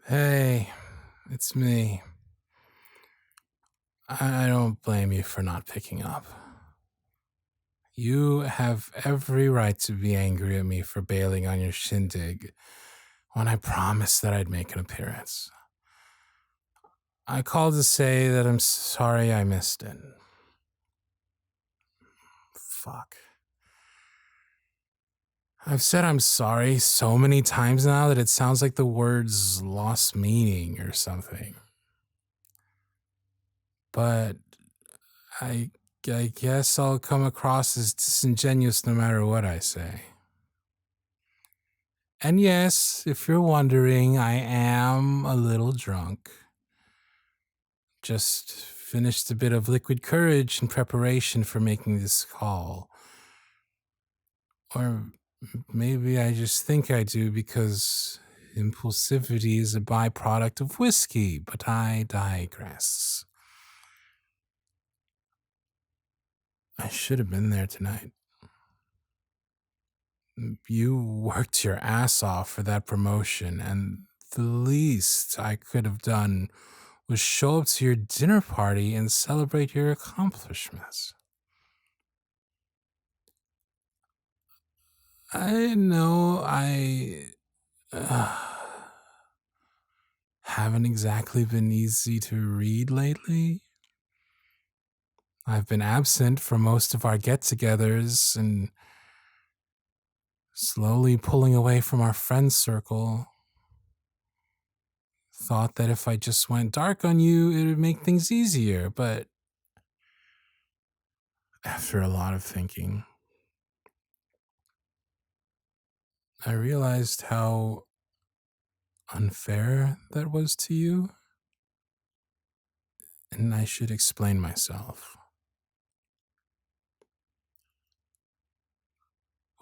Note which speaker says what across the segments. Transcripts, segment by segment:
Speaker 1: Hey, it's me. I don't blame you for not picking up. You have every right to be angry at me for bailing on your shindig when I promised that I'd make an appearance. I called to say that I'm sorry I missed it. Fuck. I've said I'm sorry so many times now that it sounds like the words lost meaning or something. But I guess I'll come across as disingenuous no matter what I say. And yes, if you're wondering, I am a little drunk. Just finished a bit of liquid courage in preparation for making this call. Or maybe I just think I do because impulsivity is a byproduct of whiskey, but I digress. I should have been there tonight. You worked your ass off for that promotion, and the least I could have done was show up to your dinner party and celebrate your accomplishments. I know I haven't exactly been easy to read lately. I've been absent for most of our get-togethers and slowly pulling away from our friend circle. Thought that if I just went dark on you, it would make things easier, but after a lot of thinking, I realized how unfair that was to you, and I should explain myself.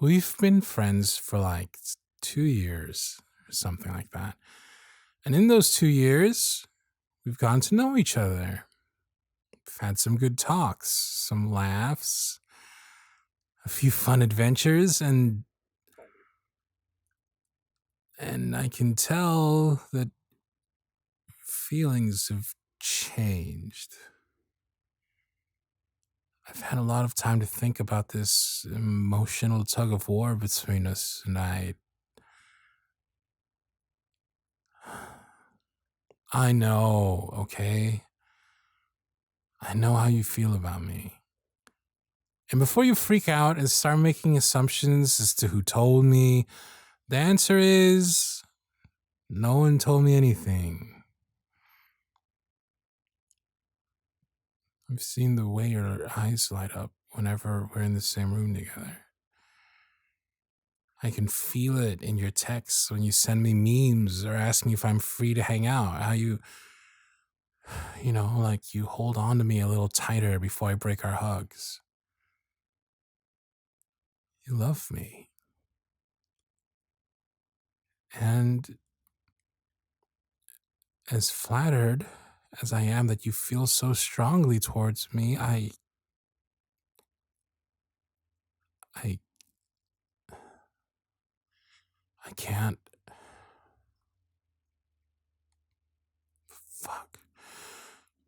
Speaker 1: We've been friends for like 2 years or something like that. And in those 2 years, we've gotten to know each other. We've had some good talks, some laughs, a few fun adventures, and I can tell that feelings have changed. I've had a lot of time to think about this emotional tug of war between us, and I know, okay? I know how you feel about me. And before you freak out and start making assumptions as to who told me, the answer is no one told me anything. I've seen the way your eyes light up whenever we're in the same room together. I can feel it in your texts when you send me memes or ask me if I'm free to hang out. How you like you hold on to me a little tighter before I break our hugs. You love me. And as flattered as I am that you feel so strongly towards me, I can't. Fuck.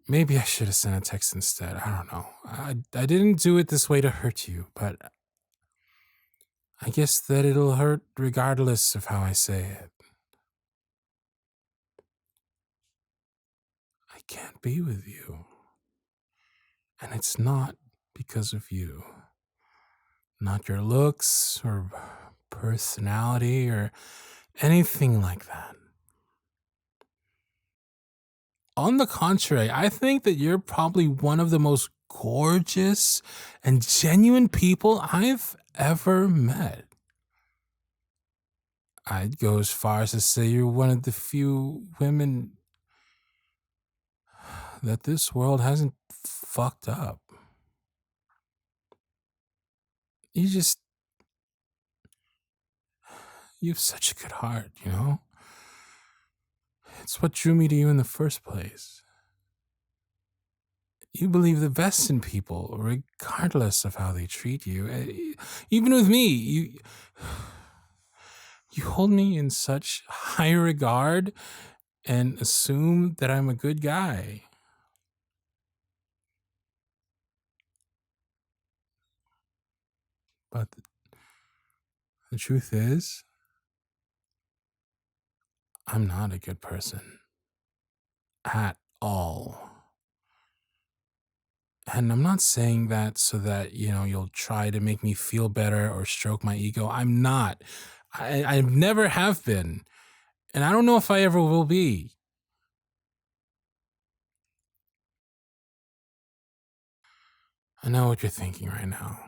Speaker 1: Maybe I should have sent a text instead. I don't know. I didn't do it this way to hurt you, but I guess that it'll hurt regardless of how I say it. I can't be with you. And it's not because of you. Not your looks or personality or anything like that. On the contrary, I think that you're probably one of the most gorgeous and genuine people I've ever met. I'd go as far as to say you're one of the few women that this world hasn't fucked up. You have such a good heart, you know? It's what drew me to you in the first place. You believe the best in people, regardless of how they treat you. Even with me, you hold me in such high regard, and assume that I'm a good guy. But the truth is, I'm not a good person at all. And I'm not saying that so that, you'll try to make me feel better or stroke my ego. I'm not. I never have been. And I don't know if I ever will be. I know what you're thinking right now.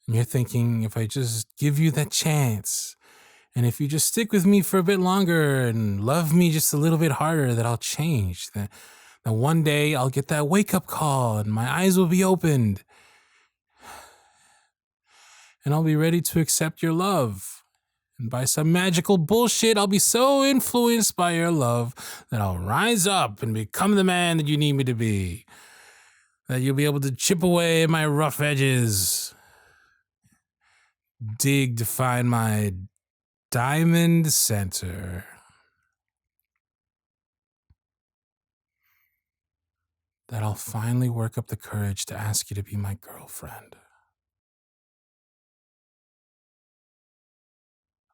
Speaker 1: And you're thinking, if I just give you that chance, and if you just stick with me for a bit longer and love me just a little bit harder, that I'll change. That one day I'll get that wake-up call and my eyes will be opened. And I'll be ready to accept your love. And by some magical bullshit, I'll be so influenced by your love that I'll rise up and become the man that you need me to be. That you'll be able to chip away at my rough edges. Dig to find my diamond center. That I'll finally work up the courage to ask you to be my girlfriend.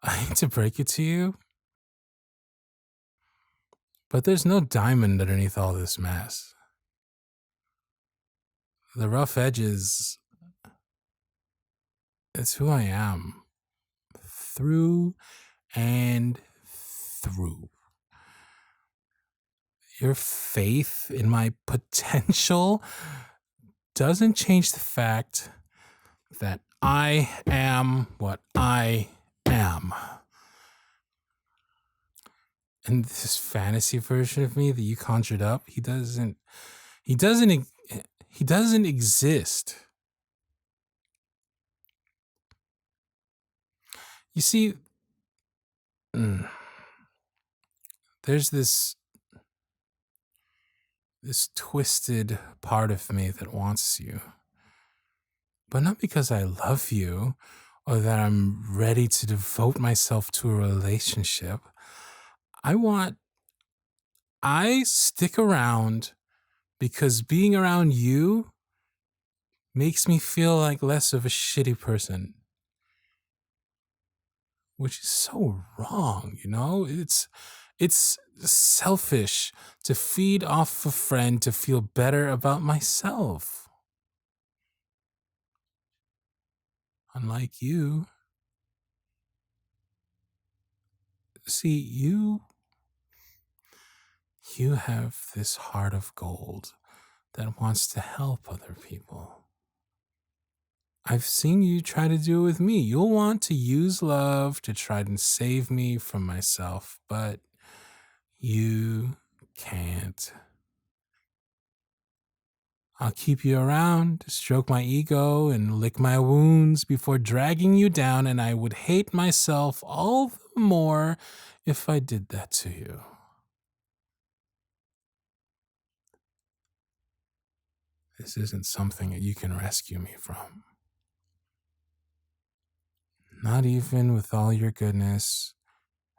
Speaker 1: I hate to break it to you, but there's no diamond underneath all this mess. The rough edges, it's who I am. Through and through. Your faith in my potential doesn't change the fact that I am what I am. And this fantasy version of me that you conjured up, he doesn't exist. You see, there's this twisted part of me that wants you. But not because I love you or that I'm ready to devote myself to a relationship. I stick around because being around you makes me feel like less of a shitty person. Which is so wrong, It's selfish to feed off a friend to feel better about myself. Unlike you. See, you have this heart of gold that wants to help other people. I've seen you try to do it with me. You'll want to use love to try and save me from myself, but you can't. I'll keep you around, stroke my ego, and lick my wounds before dragging you down, and I would hate myself all the more if I did that to you. This isn't something that you can rescue me from. Not even with all your goodness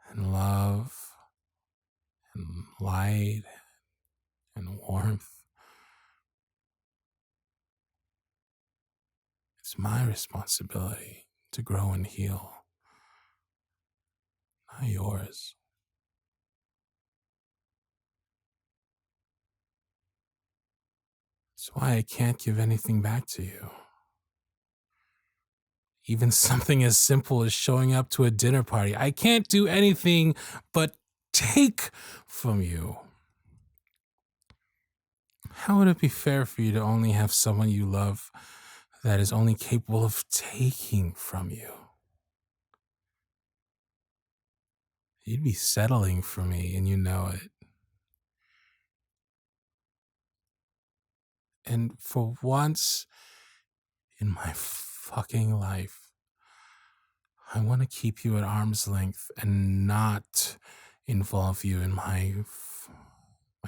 Speaker 1: and love and light and warmth. It's my responsibility to grow and heal, not yours. That's why I can't give anything back to you. Even something as simple as showing up to a dinner party. I can't do anything but take from you. How would it be fair for you to only have someone you love that is only capable of taking from you? You'd be settling for me, and you know it. And for once in my fucking life, I want to keep you at arm's length and not involve you in my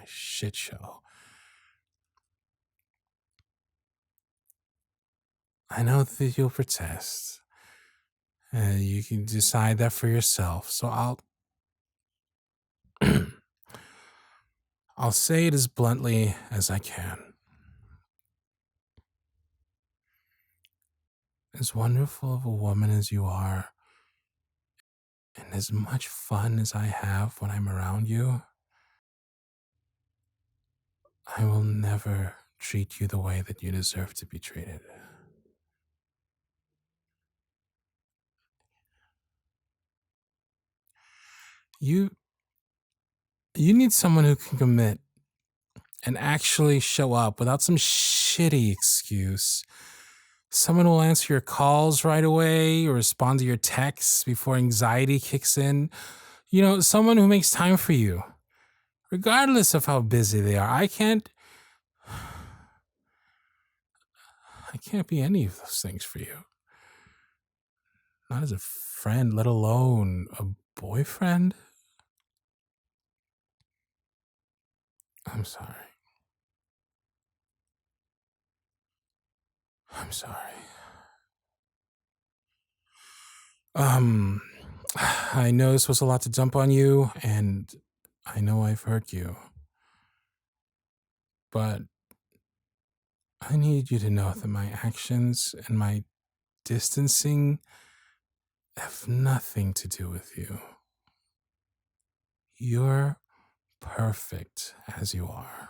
Speaker 1: shit show. I know that you'll protest. You can decide that for yourself. So I'll say it as bluntly as I can. As wonderful of a woman as you are, and as much fun as I have when I'm around you, I will never treat you the way that you deserve to be treated. You need someone who can commit and actually show up without some shitty excuse. Someone who will answer your calls right away or respond to your texts before anxiety kicks in. You know, someone who makes time for you, regardless of how busy they are. I can't be any of those things for you. Not as a friend, let alone a boyfriend. I'm sorry. I'm sorry. I know this was a lot to dump on you, and I know I've hurt you. But I need you to know that my actions and my distancing have nothing to do with you. You're perfect as you are.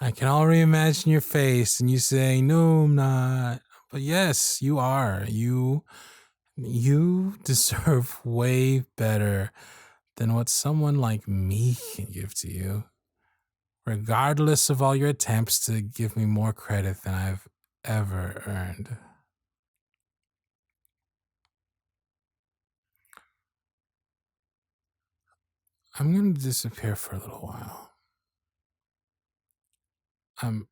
Speaker 1: I can already imagine your face and you saying, "No, I'm not." But yes, you are. You deserve way better than what someone like me can give to you, regardless of all your attempts to give me more credit than I've ever earned. I'm going to disappear for a little while. I'm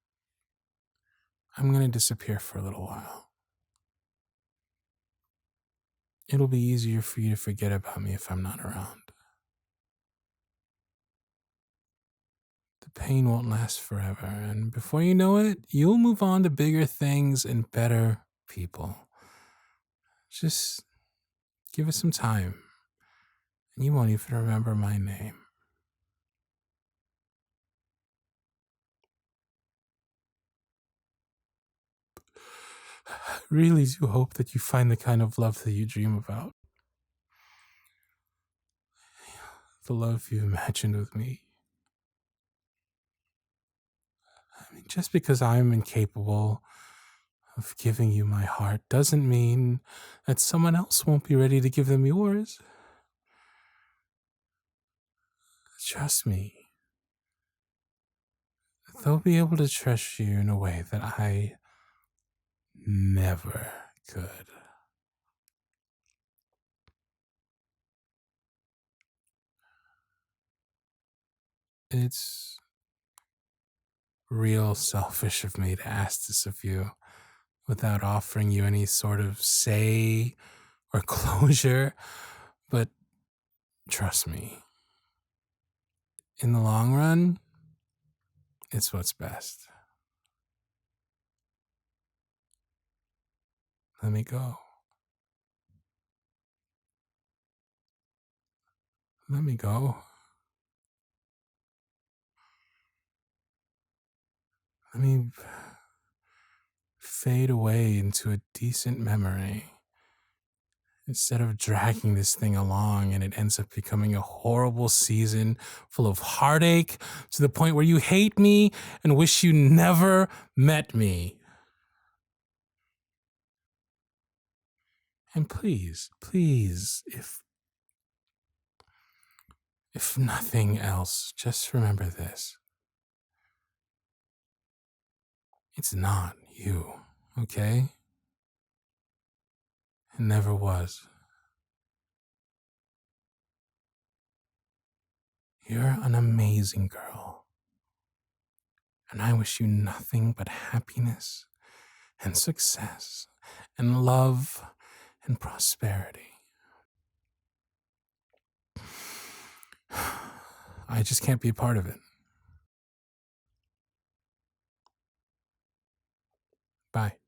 Speaker 1: going to disappear for a little while. It'll be easier for you to forget about me if I'm not around. The pain won't last forever, and before you know it, you'll move on to bigger things and better people. Just give it some time, and you won't even remember my name. I really do hope that you find the kind of love that you dream about. The love you imagined with me. I mean, just because I'm incapable of giving you my heart doesn't mean that someone else won't be ready to give them yours. Trust me. They'll be able to trust you in a way that I never could. It's real selfish of me to ask this of you without offering you any sort of say or closure, but trust me, in the long run, it's what's best. Let me go. Let me go. Let me fade away into a decent memory instead of dragging this thing along and it ends up becoming a horrible season full of heartache to the point where you hate me and wish you never met me. And please, if nothing else, just remember this. It's not you, okay? It never was. You're an amazing girl. And I wish you nothing but happiness and success and love and prosperity. I just can't be a part of it. Bye.